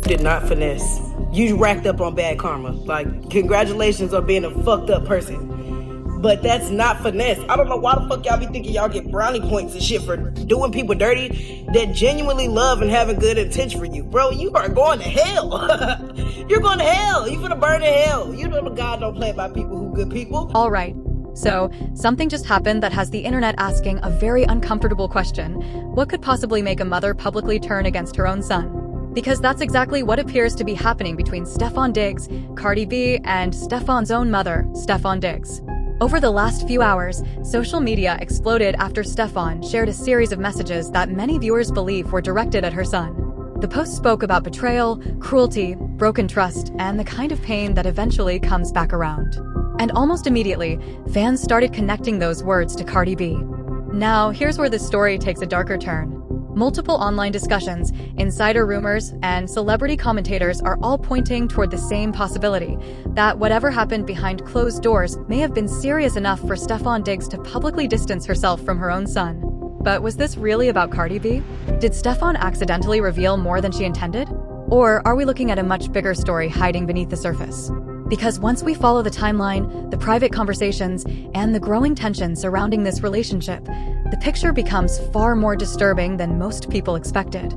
Did not finesse. You racked up on bad karma. Like, congratulations on being a fucked up person. But that's not finesse. I don't know why the fuck y'all be thinking y'all get brownie points and shit for doing people dirty that genuinely love and having good intention for you. Bro, you are going to hell. You're going to hell. You're gonna burn in hell. You know the God don't play by people who good people. All right. So, something just happened that has the internet asking a very uncomfortable question. What could possibly make a mother publicly turn against her own son? Because that's exactly what appears to be happening between Stefon Diggs, Cardi B, and Stefon's own mother, Stefon Diggs. Over the last few hours, social media exploded after Stefon shared a series of messages that many viewers believe were directed at her son. The post spoke about betrayal, cruelty, broken trust, and the kind of pain that eventually comes back around. And almost immediately, fans started connecting those words to Cardi B. Now, here's where the story takes a darker turn. Multiple online discussions, insider rumors, and celebrity commentators are all pointing toward the same possibility, that whatever happened behind closed doors may have been serious enough for Stefon Diggs to publicly distance herself from her own son. But was this really about Cardi B? Did Stefon accidentally reveal more than she intended? Or are we looking at a much bigger story hiding beneath the surface? Because once we follow the timeline, the private conversations, and the growing tension surrounding this relationship, the picture becomes far more disturbing than most people expected.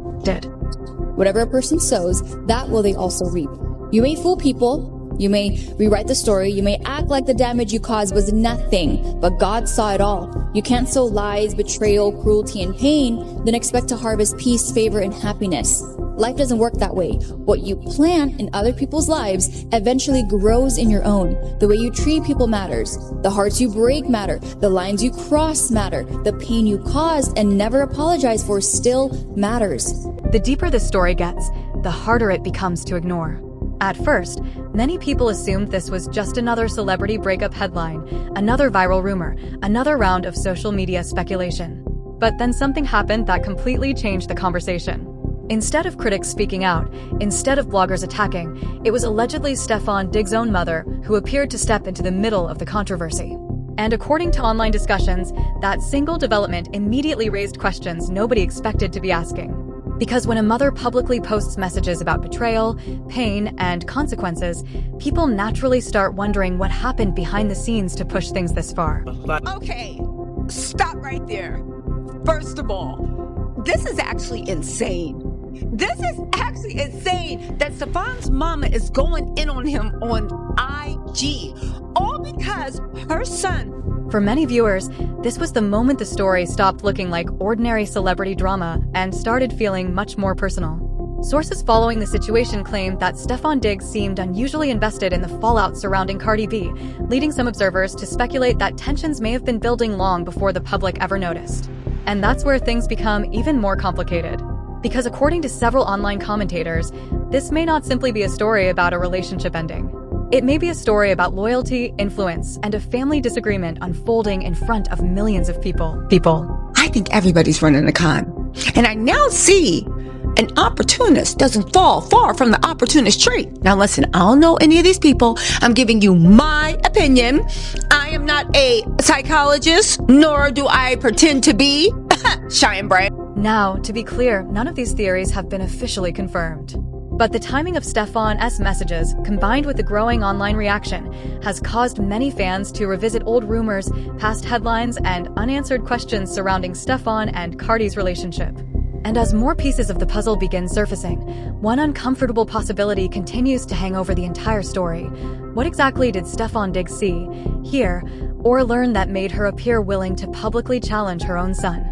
Whatever a person sows, that will they also reap. You may fool people, you may rewrite the story, you may act like the damage you caused was nothing, but God saw it all. You can't sow lies, betrayal, cruelty, and pain, then expect to harvest peace, favor, and happiness. Life doesn't work that way. What you plant in other people's lives eventually grows in your own. The way you treat people matters. The hearts you break matter. The lines you cross matter. The pain you caused and never apologize for still matters. The deeper the story gets, the harder it becomes to ignore. At first, many people assumed this was just another celebrity breakup headline, another viral rumor, another round of social media speculation. But then something happened that completely changed the conversation. Instead of critics speaking out, instead of bloggers attacking, it was allegedly Stefon Diggs' own mother who appeared to step into the middle of the controversy. And according to online discussions, that single development immediately raised questions nobody expected to be asking. Because when a mother publicly posts messages about betrayal, pain, and consequences, people naturally start wondering what happened behind the scenes to push things this far. Okay, stop right there. First of all, this is actually insane. This is actually insane that Stefon's mama is going in on him on IG, all because her son. For many viewers, this was the moment the story stopped looking like ordinary celebrity drama and started feeling much more personal. Sources following the situation claimed that Stefon Diggs seemed unusually invested in the fallout surrounding Cardi B, leading some observers to speculate that tensions may have been building long before the public ever noticed. And that's where things become even more complicated. Because according to several online commentators, this may not simply be a story about a relationship ending. It may be a story about loyalty, influence, and a family disagreement unfolding in front of millions of people. I think everybody's running a con. And I now see an opportunist doesn't fall far from the opportunist trait. Now listen, I don't know any of these people. I'm giving you my opinion. I am not a psychologist, nor do I pretend to be. Shy and bright. Now, to be clear, none of these theories have been officially confirmed. But the timing of Stefon's messages, combined with the growing online reaction, has caused many fans to revisit old rumors, past headlines, and unanswered questions surrounding Stefon and Cardi's relationship. And as more pieces of the puzzle begin surfacing, one uncomfortable possibility continues to hang over the entire story. What exactly did Stefon Diggs see, hear, or learn that made her appear willing to publicly challenge her own son?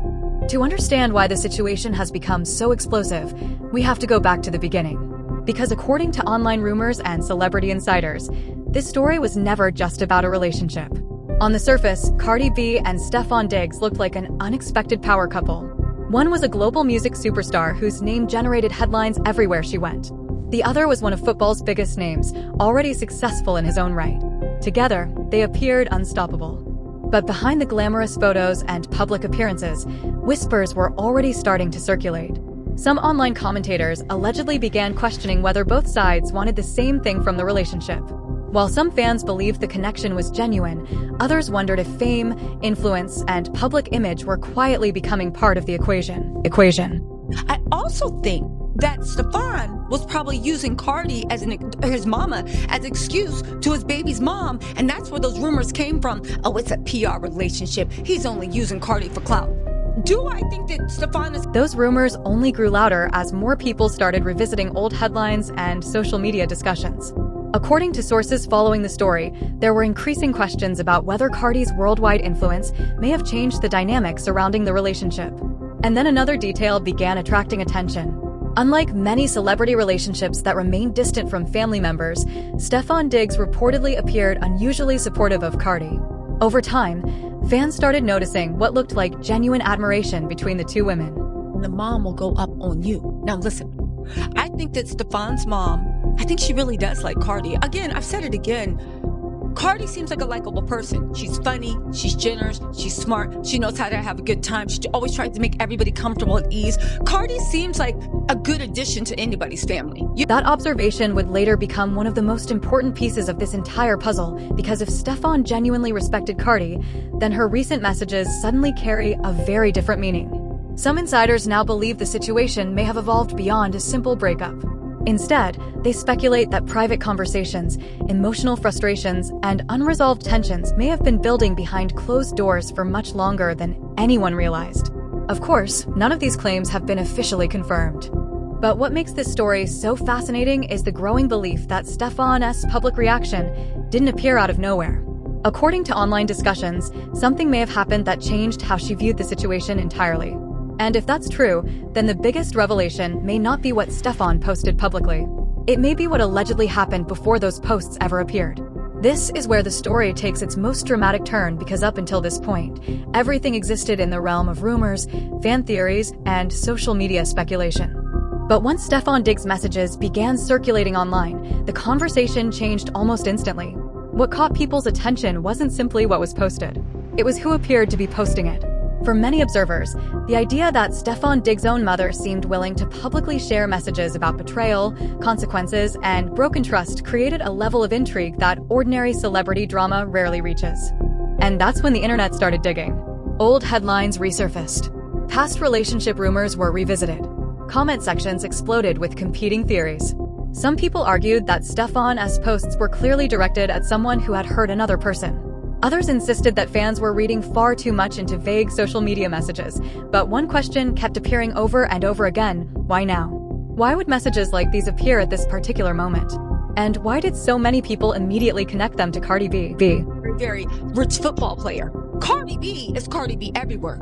To understand why the situation has become so explosive, we have to go back to the beginning. Because according to online rumors and celebrity insiders, this story was never just about a relationship. On the surface, Cardi B and Stefon Diggs looked like an unexpected power couple. One was a global music superstar whose name generated headlines everywhere she went. The other was one of football's biggest names, already successful in his own right. Together, they appeared unstoppable. But behind the glamorous photos and public appearances, whispers were already starting to circulate. Some online commentators allegedly began questioning whether both sides wanted the same thing from the relationship. While some fans believed the connection was genuine, others wondered if fame, influence, and public image were quietly becoming part of the equation. I also think that Stefon was probably using Cardi as his mama as excuse to his baby's mom, and that's where those rumors came from. Oh, it's a PR relationship. He's only using Cardi for clout. Do I think that Stefon is... Those rumors only grew louder as more people started revisiting old headlines and social media discussions. According to sources following the story, there were increasing questions about whether Cardi's worldwide influence may have changed the dynamic surrounding the relationship. And then another detail began attracting attention. Unlike many celebrity relationships that remained distant from family members, Stefon Diggs reportedly appeared unusually supportive of Cardi. Over time, fans started noticing what looked like genuine admiration between the two women. The mom will go up on you. Now listen, I think that Stefon's mom, I think she really does like Cardi. Again, I've said it again. Cardi seems like a likable person. She's funny, she's generous, she's smart, she knows how to have a good time. She always tries to make everybody comfortable at ease. Cardi seems like a good addition to anybody's family. That observation would later become one of the most important pieces of this entire puzzle, because if Stefon genuinely respected Cardi, then her recent messages suddenly carry a very different meaning. Some insiders now believe the situation may have evolved beyond a simple breakup. Instead, they speculate that private conversations, emotional frustrations, and unresolved tensions may have been building behind closed doors for much longer than anyone realized. Of course, none of these claims have been officially confirmed. But what makes this story so fascinating is the growing belief that Stefon's public reaction didn't appear out of nowhere. According to online discussions, something may have happened that changed how she viewed the situation entirely. And if that's true, then the biggest revelation may not be what Stefon posted publicly. It may be what allegedly happened before those posts ever appeared. This is where the story takes its most dramatic turn, because up until this point, everything existed in the realm of rumors, fan theories, and social media speculation. But once Stefon Diggs' messages began circulating online, the conversation changed almost instantly. What caught people's attention wasn't simply what was posted. It was who appeared to be posting it. For many observers, the idea that Stefon Diggs' own mother seemed willing to publicly share messages about betrayal, consequences, and broken trust created a level of intrigue that ordinary celebrity drama rarely reaches. And that's when the internet started digging. Old headlines resurfaced. Past relationship rumors were revisited. Comment sections exploded with competing theories. Some people argued that Stefon's posts were clearly directed at someone who had hurt another person. Others insisted that fans were reading far too much into vague social media messages, but one question kept appearing over and over again: why now? Why would messages like these appear at this particular moment? And why did so many people immediately connect them to Cardi B? Very rich football player. Cardi B is Cardi B everywhere.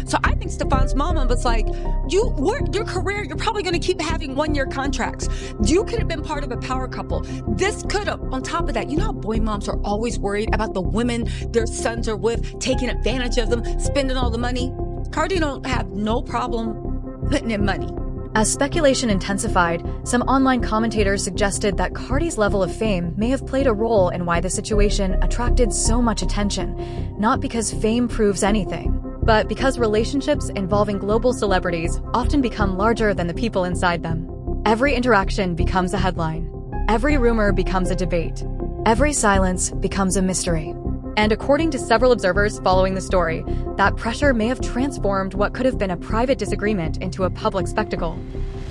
So I think Stefon's mama was like, your career, you're probably going to keep having one-year contracts. You could have been part of a power couple. This could have, on top of that, you know how boy moms are always worried about the women their sons are with, taking advantage of them, spending all the money? Cardi don't have no problem putting in money. As speculation intensified, some online commentators suggested that Cardi's level of fame may have played a role in why the situation attracted so much attention, not because fame proves anything, but because relationships involving global celebrities often become larger than the people inside them. Every interaction becomes a headline. Every rumor becomes a debate. Every silence becomes a mystery. And according to several observers following the story, that pressure may have transformed what could have been a private disagreement into a public spectacle.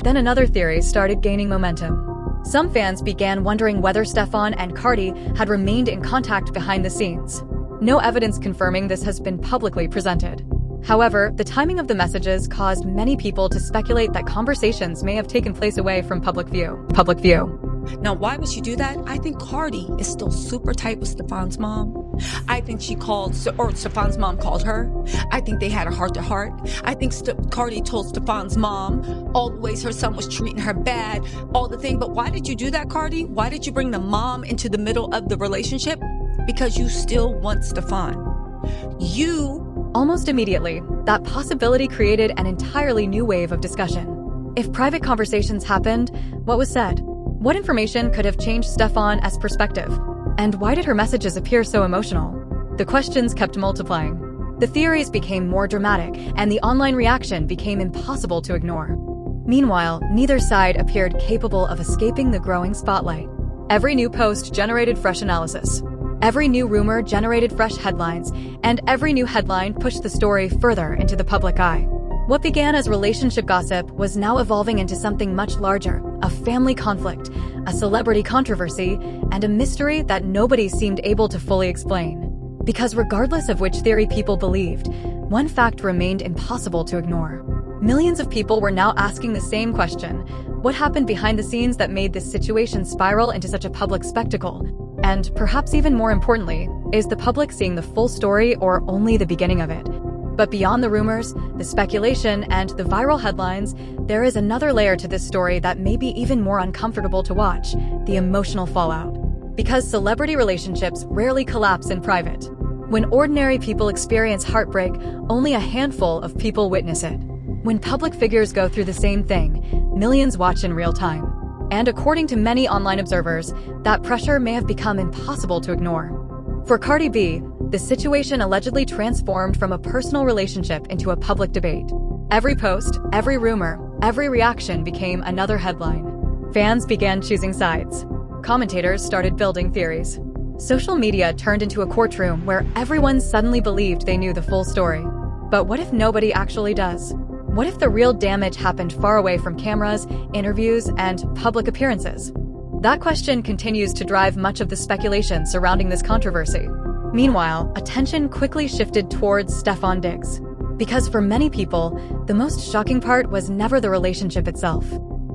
Then another theory started gaining momentum. Some fans began wondering whether Stefon and Cardi had remained in contact behind the scenes. No evidence confirming this has been publicly presented. However, the timing of the messages caused many people to speculate that conversations may have taken place away from public view. Now, why would she do that? I think Cardi is still super tight with Stefon's mom. I think she called, or Stefon's mom called her. I think they had a heart-to-heart. I think Cardi told Stefon's mom all the ways her son was treating her bad, all the thing. But why did you do that, Cardi? Why did you bring the mom into the middle of the relationship? Because you still want Stefon. Almost immediately, that possibility created an entirely new wave of discussion. If private conversations happened, what was said? What information could have changed Stefon's perspective? And why did her messages appear so emotional? The questions kept multiplying. The theories became more dramatic, and the online reaction became impossible to ignore. Meanwhile, neither side appeared capable of escaping the growing spotlight. Every new post generated fresh analysis. Every new rumor generated fresh headlines, and every new headline pushed the story further into the public eye. What began as relationship gossip was now evolving into something much larger, a family conflict, a celebrity controversy, and a mystery that nobody seemed able to fully explain. Because regardless of which theory people believed, one fact remained impossible to ignore. Millions of people were now asking the same question: what happened behind the scenes that made this situation spiral into such a public spectacle? And perhaps even more importantly, is the public seeing the full story or only the beginning of it? But beyond the rumors, the speculation, and the viral headlines, there is another layer to this story that may be even more uncomfortable to watch: the emotional fallout. Because celebrity relationships rarely collapse in private. When ordinary people experience heartbreak, only a handful of people witness it. When public figures go through the same thing, millions watch in real time. And according to many online observers, that pressure may have become impossible to ignore. For Cardi B, the situation allegedly transformed from a personal relationship into a public debate. Every post, every rumor, every reaction became another headline. Fans began choosing sides. Commentators started building theories. Social media turned into a courtroom where everyone suddenly believed they knew the full story. But what if nobody actually does? What if the real damage happened far away from cameras, interviews, and public appearances? That question continues to drive much of the speculation surrounding this controversy. Meanwhile, attention quickly shifted towards Stefon Diggs. Because for many people, the most shocking part was never the relationship itself.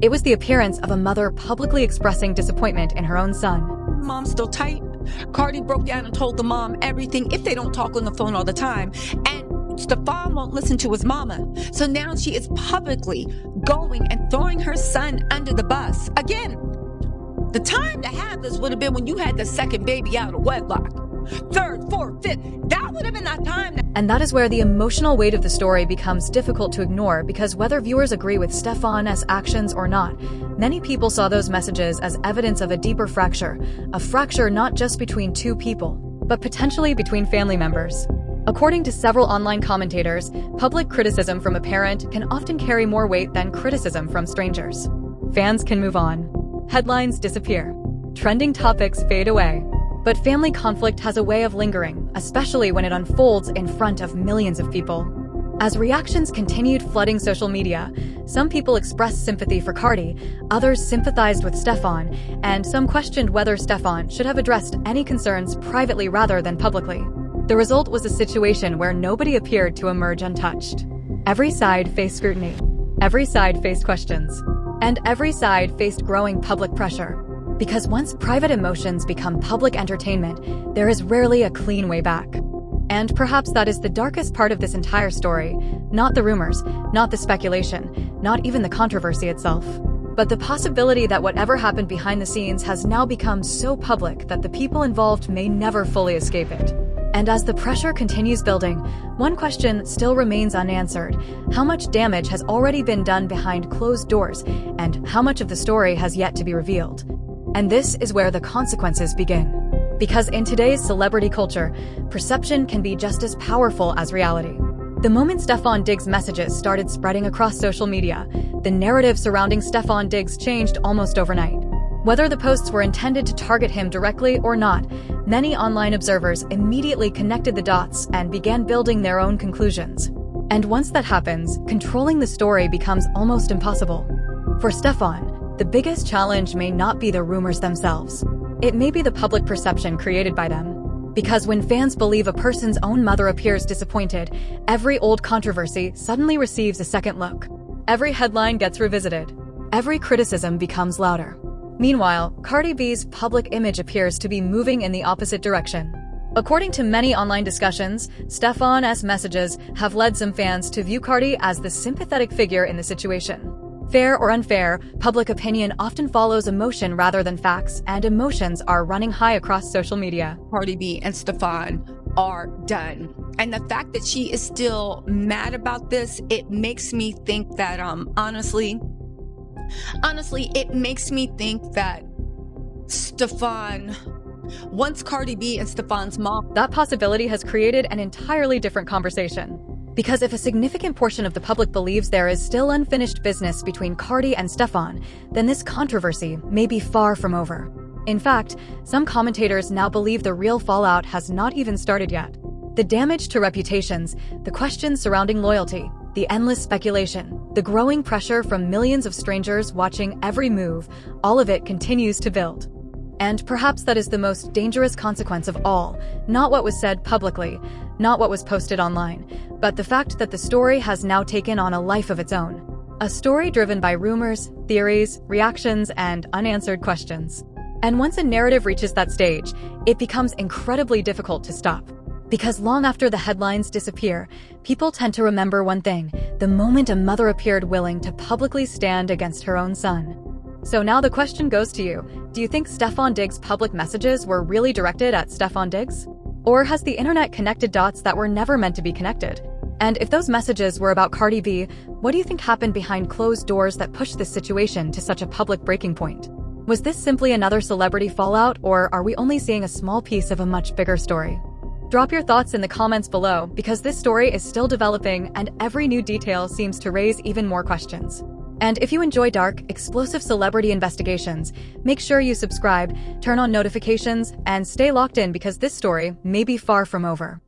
It was the appearance of a mother publicly expressing disappointment in her own son. Mom's still tight. Cardi broke down and told the mom everything if they don't talk on the phone all the time. And Stefon won't listen to his mama. So now she is publicly going and throwing her son under the bus. Again, the time to have this would have been when you had the second baby out of wedlock. Third, fourth, fifth, that would have been that time. And that is where the emotional weight of the story becomes difficult to ignore, because whether viewers agree with Stefon's actions or not, many people saw those messages as evidence of a deeper fracture, a fracture not just between two people, but potentially between family members. According to several online commentators, public criticism from a parent can often carry more weight than criticism from strangers. Fans can move on. Headlines disappear. Trending topics fade away. But family conflict has a way of lingering, especially when it unfolds in front of millions of people. As reactions continued flooding social media, some people expressed sympathy for Cardi, others sympathized with Stefon, and some questioned whether Stefon should have addressed any concerns privately rather than publicly. The result was a situation where nobody appeared to emerge untouched. Every side faced scrutiny. Every side faced questions. And every side faced growing public pressure. Because once private emotions become public entertainment, there is rarely a clean way back. And perhaps that is the darkest part of this entire story. Not the rumors, not the speculation, not even the controversy itself. But the possibility that whatever happened behind the scenes has now become so public that the people involved may never fully escape it. And as the pressure continues building, one question still remains unanswered. How much damage has already been done behind closed doors, and how much of the story has yet to be revealed? And this is where the consequences begin. Because in today's celebrity culture, perception can be just as powerful as reality. The moment Stefon Diggs' messages started spreading across social media, the narrative surrounding Stefon Diggs changed almost overnight. Whether the posts were intended to target him directly or not, many online observers immediately connected the dots and began building their own conclusions. And once that happens, controlling the story becomes almost impossible. For Stefon, the biggest challenge may not be the rumors themselves. It may be the public perception created by them. Because when fans believe a person's own mother appears disappointed, every old controversy suddenly receives a second look. Every headline gets revisited. Every criticism becomes louder. Meanwhile, Cardi B's public image appears to be moving in the opposite direction. According to many online discussions, Stefon's messages have led some fans to view Cardi as the sympathetic figure in the situation. Fair or unfair, public opinion often follows emotion rather than facts, and emotions are running high across social media. Cardi B and Stefon are done. And the fact that she is still mad about this, it makes me think that, honestly, it makes me think that Stefon, once Cardi B and Stefon's mom... That possibility has created an entirely different conversation. Because if a significant portion of the public believes there is still unfinished business between Cardi and Stefon, then this controversy may be far from over. In fact, some commentators now believe the real fallout has not even started yet. The damage to reputations, the questions surrounding loyalty, The endless speculation, the growing pressure from millions of strangers watching every move, all of it continues to build. And perhaps that is the most dangerous consequence of all, not what was said publicly, not what was posted online, but the fact that the story has now taken on a life of its own. A story driven by rumors, theories, reactions, and unanswered questions. And once a narrative reaches that stage, it becomes incredibly difficult to stop. Because long after the headlines disappear, people tend to remember one thing: the moment a mother appeared willing to publicly stand against her own son. So now the question goes to you. Do you think Stefon Diggs' public messages were really directed at Stefon Diggs? Or has the internet connected dots that were never meant to be connected? And if those messages were about Cardi B, what do you think happened behind closed doors that pushed this situation to such a public breaking point? Was this simply another celebrity fallout, or are we only seeing a small piece of a much bigger story? Drop your thoughts in the comments below, because this story is still developing and every new detail seems to raise even more questions. And if you enjoy dark, explosive celebrity investigations, make sure you subscribe, turn on notifications, and stay locked in because this story may be far from over.